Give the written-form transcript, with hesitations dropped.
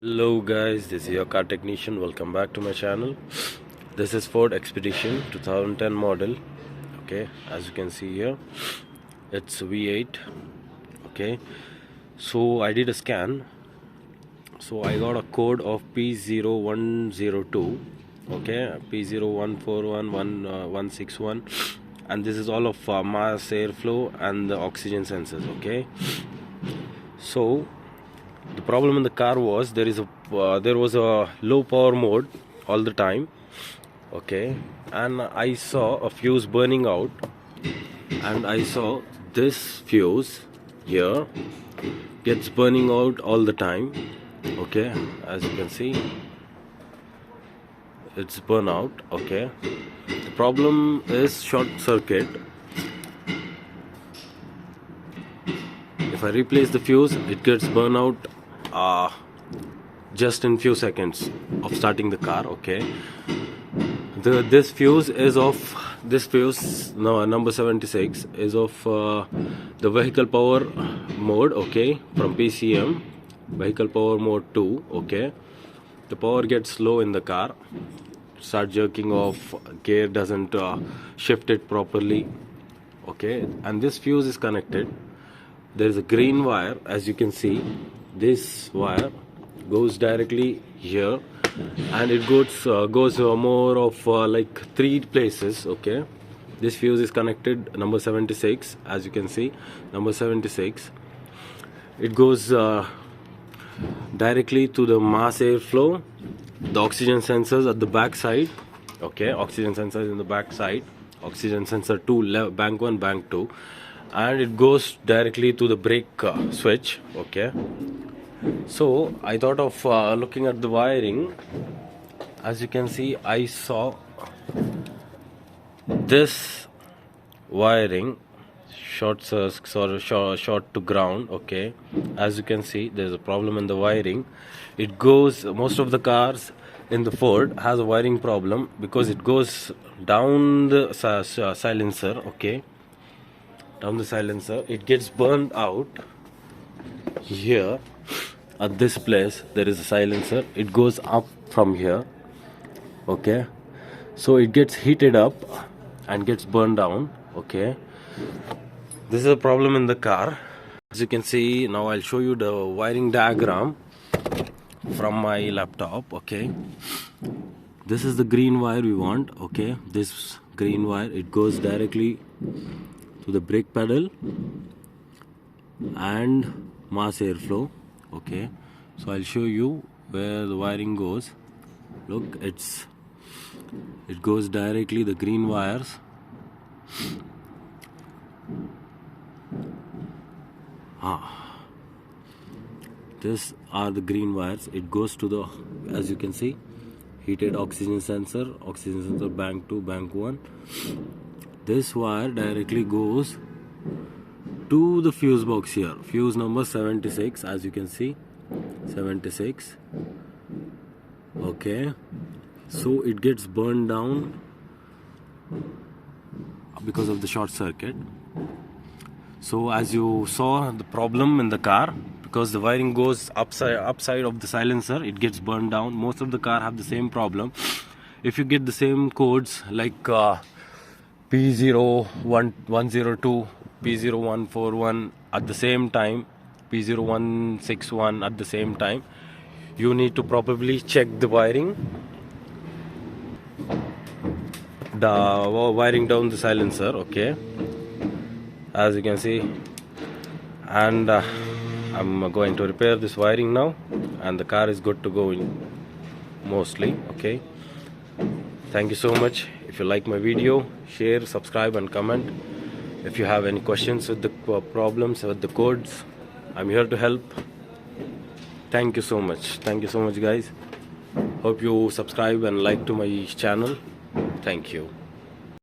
Hello guys, this is your car technician. Welcome back to my channel. This is Ford Expedition 2010 model. Okay, as you can see here, it's V8. Okay, so I did a scan. So I got a code of p0102. Okay, p0141 and this is all of mass, airflow and the oxygen sensors. Okay, so the problem in the car was there was a low power mode all the time. Okay, and I saw a fuse burning out, and I saw this fuse here gets burning out all the time. Okay, as you can see, it's burn out. Okay, the problem is short circuit. If I replace the fuse, it gets burn out just in few seconds of starting the car. Okay, this fuse is of number 76 is of the vehicle power mode. Okay, from PCM, vehicle power mode 2. Okay, the power gets low in the car, start jerking off, gear doesn't shift it properly. Okay, and this fuse is connected. There is a green wire, as you can see. This wire goes directly here, and it goes more of like 3 places. Okay, this fuse is connected number 76, as you can see, number 76. It goes directly to the mass airflow, the oxygen sensors at the back side. Okay, oxygen sensors in the back side, oxygen sensor 2, bank 1, bank 2, and it goes directly to the brake switch. Okay, so I thought of looking at the wiring. As you can see, I saw this wiring short to ground. Okay, as you can see, there's a problem in the wiring. It goes, most of the cars in the Ford has a wiring problem because it goes down the silencer. Okay, down the silencer, it gets burned out. Here at this place there is a silencer, it goes up from here. Okay, so it gets heated up and gets burned down. Okay, this is a problem in the car. As you can see, now I'll show you the wiring diagram from my laptop. Okay, this is the green wire we want. Okay, this green wire, it goes directly to the brake pedal and mass airflow. Okay, so I'll show you where the wiring goes. Look, it goes directly, the green wires. These are the green wires. It goes to the, as you can see, heated oxygen sensor bank 2, bank 1. This wire directly goes to the fuse box here, fuse number 76, as you can see, 76. Okay, so it gets burned down because of the short circuit. So as you saw, the problem in the car, because the wiring goes upside of the silencer, it gets burned down. Most of the car have the same problem. If you get the same codes like p0102, p0141 at the same time, p0161 at the same time, you need to probably check the wiring down the silencer. Okay, as you can see, and I'm going to repair this wiring now, and the car is good to go mostly. Okay, thank you so much. If you like my video, share, subscribe and comment. If you have any questions with the problems with the codes, I'm here to help. Thank you so much guys. Hope you subscribe and like to my channel. Thank you.